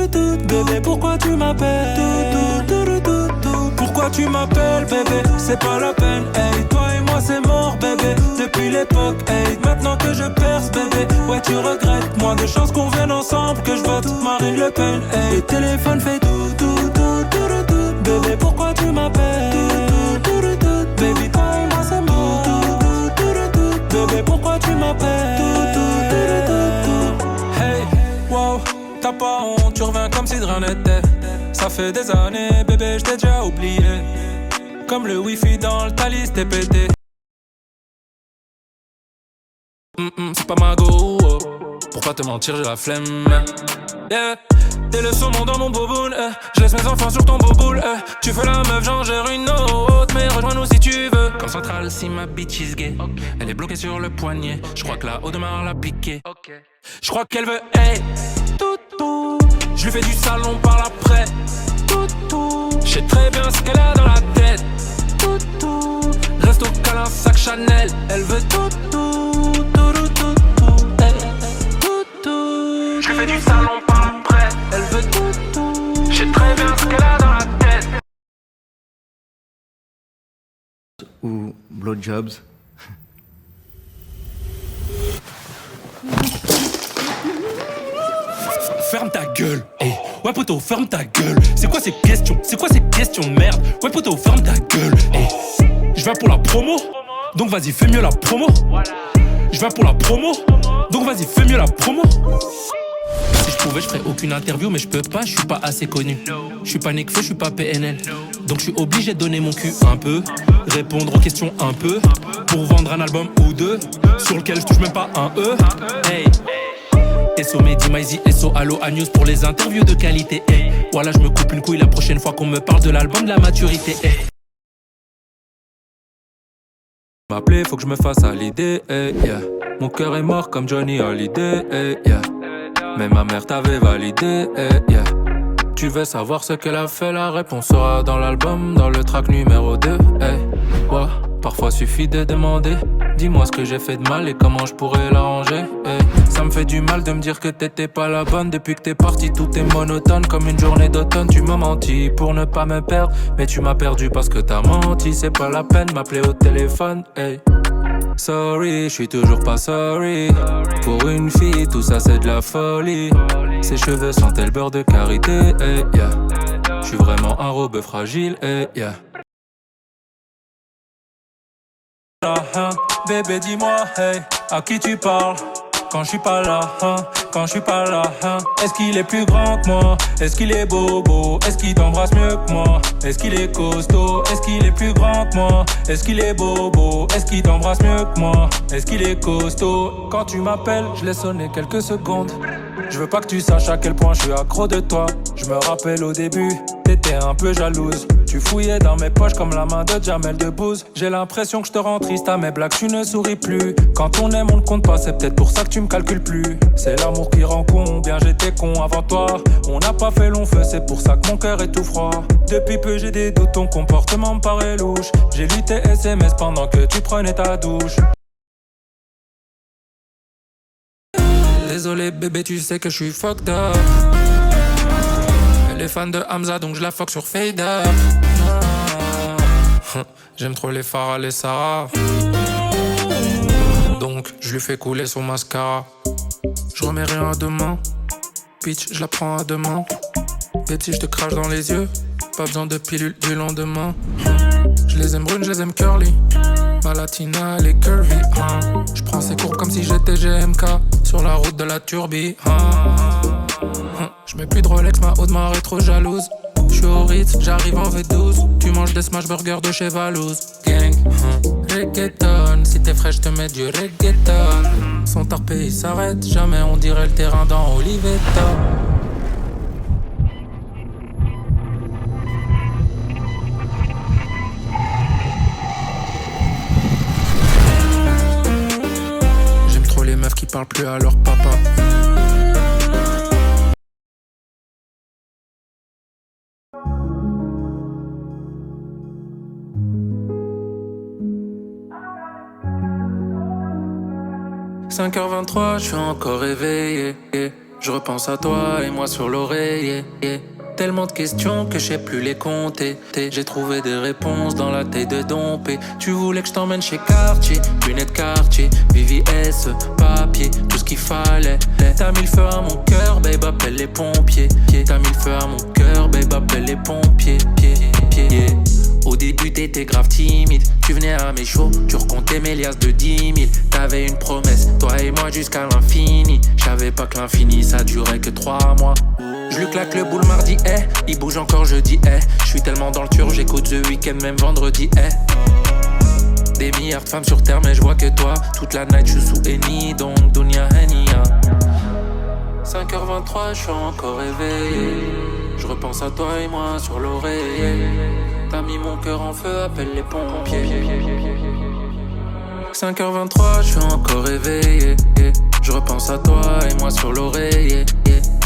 Bébé, pourquoi tu m'appelles? Pourquoi tu m'appelles, bébé? C'est pas la peine, hey. Toi et moi c'est mort, bébé. Depuis l'époque, hey. Maintenant que je perce, bébé. Ouais, tu regrettes. Moins de chance qu'on vienne ensemble, que je vote Marine Le Pen, hey. Le téléphone fait tout. Bébé, pourquoi tu m'appelles? Baby, toi et moi c'est mort. Bébé, pourquoi tu m'appelles? Hey, wow, t'as pas honte, tu reviens comme si de rien n'était. Ça fait des années, bébé, je t'ai déjà oublié. Comme le wifi dans le Thalys, t'es pété. C'est pas ma go, oh. Pour pas te mentir, j'ai la flemme. Yeah, t'es le saumon dans mon boboule, je laisse mes enfants sur ton boboule, Tu fais la meuf, j'en gère une autre, mais rejoins-nous si tu veux. Comme centrale, si ma bitch is gay, elle est bloquée sur le poignet. Je crois que la Audemars l'a piqué. Je crois qu'elle veut, hey, tout. Je lui fais du salon par l'après. Je sais très bien ce qu'elle a dans la tête. Reste au câlin, sac Chanel. Elle veut tout. Je lui fais du salon par l'après. Elle veut tout. Je sais très bien ce qu'elle a dans la tête. Ou blowjobs. Ferme ta gueule, hey. Ouais poto, ferme ta gueule. C'est quoi ces questions de merde? Ouais poto, ferme ta gueule, hey. Je viens pour la promo, donc vas-y fais mieux la promo. Je viens pour la promo, donc vas-y fais mieux la promo. Si je pouvais je ferais aucune interview, mais je peux pas, je suis pas assez connu. Je suis pas Nekfeu, je suis pas PNL. Donc je suis obligé de donner mon cul un peu, répondre aux questions un peu, pour vendre un album ou deux, sur lequel je touche même pas un E. Hey, SO Mehdi Maizy, SO Allo News pour les interviews de qualité. Hey, voilà, je me coupe une couille la prochaine fois qu'on me parle de l'album de la maturité. Hey. M'appeler, faut que je me fasse à l'idée. Hey, yeah. Mon cœur est mort comme Johnny Hallyday. Hey, yeah. Mais ma mère t'avait validé. Hey, yeah. Tu veux savoir ce qu'elle a fait? La réponse sera dans l'album, dans le track numéro 2. Hey, ouais. Parfois suffit de demander. Dis-moi ce que j'ai fait de mal et comment je pourrais l'arranger. Hey, ça me fait du mal de me dire que t'étais pas la bonne. Depuis que t'es parti, tout est monotone comme une journée d'automne. Tu m'as menti pour ne pas me perdre, mais tu m'as perdu parce que t'as menti. C'est pas la peine m'appeler au téléphone. Hey. Sorry, je suis toujours pas sorry. Pour une fille, tout ça c'est de la folie. Ses cheveux sentaient le beurre de karité. Hey, yeah. Je suis vraiment un robot fragile. Hey, yeah. Bébé dis-moi, hey, à qui tu parles quand je suis pas là, quand je suis pas là, Est-ce qu'il est plus grand que moi? Est-ce qu'il est bobo? Est-ce qu'il t'embrasse mieux que moi? Est-ce qu'il est costaud? Est-ce qu'il est plus grand que moi? Est-ce qu'il est bobo? Est-ce qu'il t'embrasse mieux que moi? Est-ce qu'il est costaud? Quand tu m'appelles, je laisse sonner quelques secondes. Je veux pas que tu saches à quel point je suis accro de toi. Je me rappelle au début, t'étais un peu jalouse. Tu fouillais dans mes poches comme la main de Jamel Debbouze. J'ai l'impression que je te rends triste à mes blagues, tu ne souris plus. Quand on aime on ne compte pas, c'est peut-être pour ça que tu me calcules plus. C'est l'amour qui rend con, bien j'étais con avant toi. On n'a pas fait long feu, c'est pour ça que mon cœur est tout froid. Depuis peu j'ai des doutes, ton comportement me paraît louche. J'ai lu tes SMS pendant que tu prenais ta douche. Désolé bébé, tu sais que je suis fucked up. Elle est fan de Hamza donc je la fuck sur Fade Up. J'aime trop les Farah, les Sarah. Donc je lui fais couler son mascara. Je remets rien à demain. Bitch, je la prends à demain. Betty, je te crache dans les yeux. Pas besoin de pilule du lendemain. Je les aime brunes, je les aime curly. Ma latina, elle est curvy. Je prends ses cours comme si j'étais GMK. Sur la route de la turbie. Je mets plus de Rolex, ma Audemars est trop jalouse. Je suis au Ritz, j'arrive en V12. Tu manges des smash burgers de chez Valouz. Gang, reggaeton. Si t'es frais, je te mets du reggaeton. Son tarpé, il s'arrête. Jamais on dirait le terrain dans Olivetta. J'aime trop les meufs qui parlent plus à leur papa. 5h23, je suis encore réveillé. Je repense à toi et moi sur l'oreiller. Tellement de questions que je sais plus les compter. J'ai trouvé des réponses dans la tête de Dompé. Tu voulais que je t'emmène chez Cartier, lunettes Cartier, VVS, papier, tout ce qu'il fallait. T'as mis le feu à mon cœur, babe, appelle les pompiers. T'as mis le feu à mon cœur, babe, appelle les pompiers. Au début t'étais grave timide, tu venais à mes shows, tu recomptais mes liasses de 10 000. T'avais une promesse, toi et moi jusqu'à l'infini. J'savais pas que l'infini ça durait que 3 mois. Je lui claque le boule mardi, il bouge encore jeudi, Je suis tellement dans le tur, j'écoute The Weeknd même vendredi, Des milliards de femmes sur terre mais je vois que toi. Toute la night je suis sous Eni, donc Dunia Henia. 5h23, je suis encore réveillé. Je repense à toi et moi sur l'oreiller. T'as mis mon cœur en feu, appelle les pompiers. 5h23, je suis encore réveillé. Je repense à toi et moi sur l'oreiller.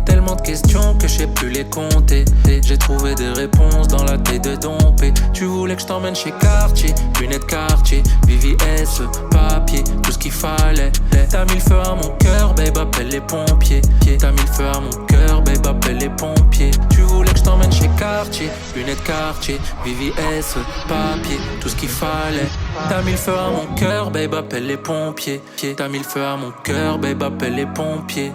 Tellement de questions que je sais plus les compter. J'ai trouvé des réponses dans la tête de Dompé. Tu voulais que je t'emmène chez Cartier, lunettes Cartier, VVS, papier, tout ce qu'il fallait. T'as mis le feu à mon cœur, babe, appelle les pompiers. T'as mis le feu à mon cœur, babe, appelle les pompiers. Tu voulais que je t'emmène chez Cartier, lunettes Cartier, VVS, papier, tout ce qu'il fallait. T'as mis le feu à mon cœur, babe, appelle les pompiers. T'as mis le feu à mon cœur, babe, appelle les pompiers.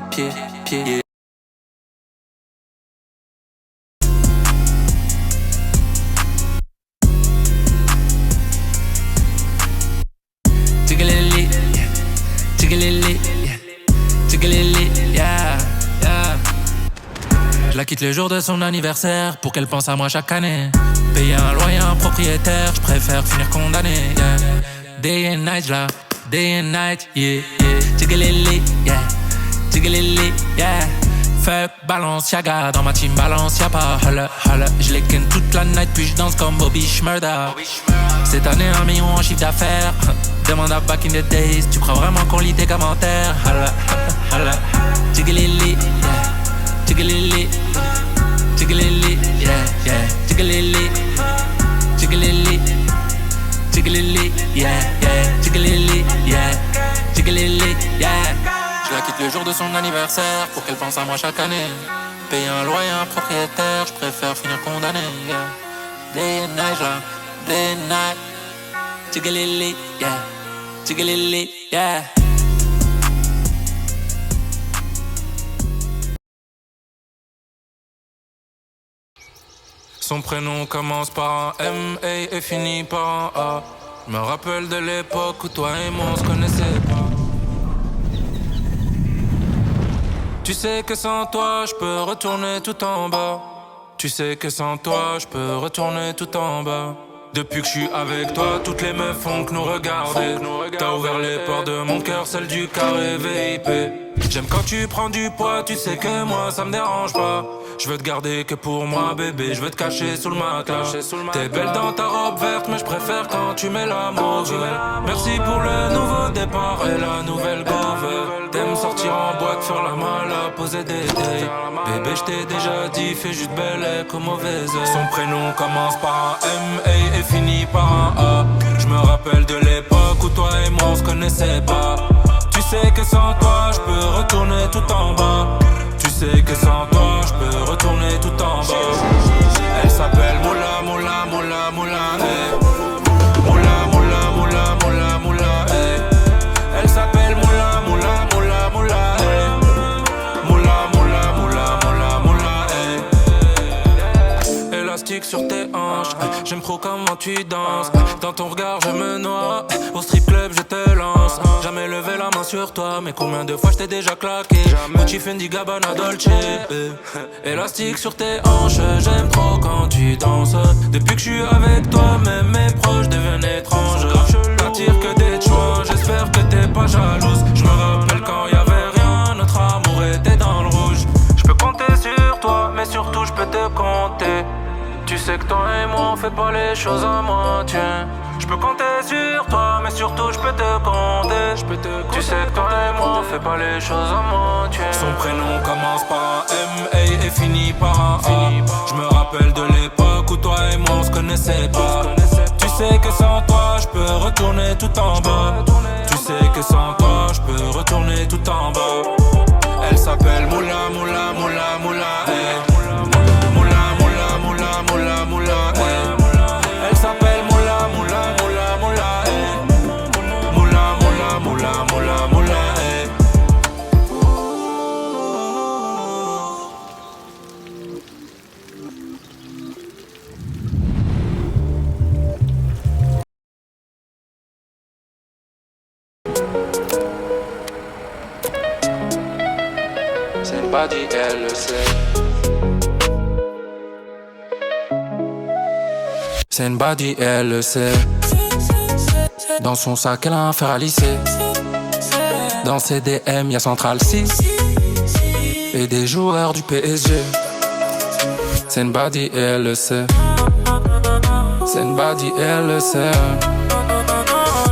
Je la quitte le jour de son anniversaire pour qu'elle pense à moi chaque année. Payer un loyer à un propriétaire, je préfère finir condamné, Day and night, là, day and night, Tiggalili, Tiggalili, Fuck Balenciaga, dans ma team balance y'a pas holla, holla. Je les ken toute la night puis je danse comme Bobby Shmurda. Cette année 1 million en chiffre d'affaires. Demande à Back in the Days, tu crois vraiment qu'on lit tes commentaires? Holla, holla. Tiggalili, Tiggalili, Tiggalili, Tiggalili, Tiggalili, Tiggalili, Tiggalili, Tiggalili, Je la quitte le jour de son anniversaire pour qu'elle pense à moi chaque année. Payer un loyer à un propriétaire, je préfère finir condamné, Day and night, là, day and night. Tiggalili, Tiggalili, Son prénom commence par un M et finit par un A. Je me rappelle de l'époque où toi et moi on se connaissait pas. Tu sais que sans toi je peux retourner tout en bas. Tu sais que sans toi je peux retourner tout en bas. Depuis que je suis avec toi, toutes les meufs font que nous regarder. T'as ouvert les portes de mon cœur, celle du carré VIP. J'aime quand tu prends du poids, tu sais que moi ça me dérange pas. Je veux te garder que pour moi bébé, je veux te cacher sous le matelas. T'es belle dans ta robe verte, mais je préfère quand tu mets la mauve. Merci pour le nouveau départ et la nouvelle gove. T'aimes sortir en boîte, faire la malle, poser des dates. Bébé je t'ai déjà dit, fais juste belle et comme mauvaise. Son prénom commence par un M et finit par un A. Je me rappelle de l'époque où toi et moi on se connaissait pas. Tu sais que sans toi je peux retourner tout en bas. Tu sais que sans toi je peux retourner tout en bas. Elle s'appelle Moula, Moula, Moula, Moula, Moula, Moula, Moula, Moula, Moula, Elle s'appelle Moula, Moula, Moula, Moula, Moula, Moula, Moula, Moula, Moula, Élastique sur tes hanches, j'aime trop comment tu danses. Dans ton regard je me noie, au strip club je te lance. Jamais levé la main sur toi, mais combien de fois je t'ai déjà claqué. Gucci, Fendi, Gabbana, Dolce, Élastique sur tes hanches, j'aime trop quand tu danses. Depuis que je suis avec toi, même mes proches deviennent étranges. T'attires que des choix, j'espère que t'es pas jalouse. Je me rappelle quand y'avait rien, notre amour était dans le rouge. Je peux compter sur toi, mais surtout je peux te compter. Tu sais que toi et moi on fait pas les choses à moitié. Je peux compter sur toi, mais surtout je peux te compter. Tu sais que toi et moi on fait pas les choses à moitié. Son prénom commence par un M et finit par un A. Je me rappelle de l'époque où toi et moi on se connaissait pas. Tu sais que sans toi je peux retourner tout en bas. Tu sais que sans toi je peux retourner tout en bas. Elle s'appelle Moula, moula, moula, moula, hey. C'est une body, elle le sait. C'est une body, elle le sait. Dans son sac, elle a un fer à lisser. Dans ses DM, y'a Central 6 et des joueurs du PSG. C'est une body, elle le sait. C'est une body, elle le sait.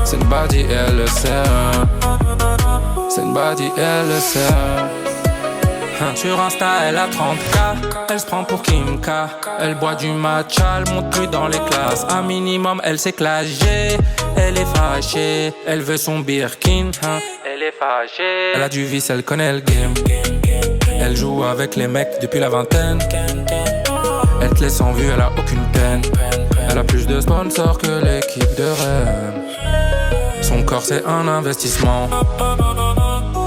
C'est une body, elle le sait. C'est une body, elle le sait. Sur Insta, elle a 30K. Elle se prend pour Kim K. Elle boit du matcha, elle monte plus dans les classes. Un minimum, elle s'éclate. Elle est fâchée, elle veut son Birkin. Elle est fâchée. Elle a du vice, elle connaît le game. Elle joue avec les mecs depuis la vingtaine. Elle te laisse en vue, elle a aucune peine. Elle a plus de sponsors que l'équipe de Rennes. Son corps c'est un investissement.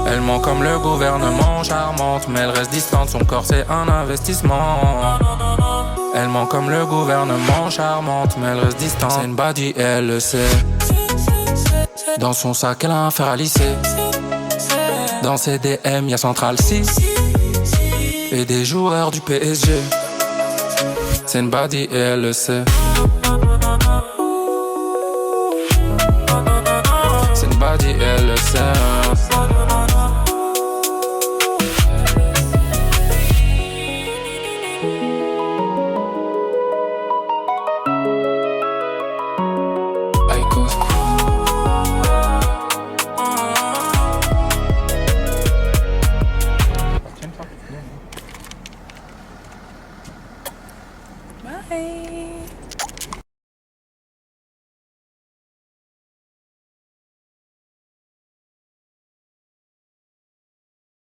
Elle ment comme le gouvernement, charmante, mais elle reste distante. Son corps c'est un investissement. Elle ment comme le gouvernement, charmante, mais elle reste distante. C'est une body, elle le sait. Dans son sac, elle a un fer à lisser. Dans ses DM, y'a Central 6 et des joueurs du PSG. C'est une body et elle le sait. C'est une body et elle le sait.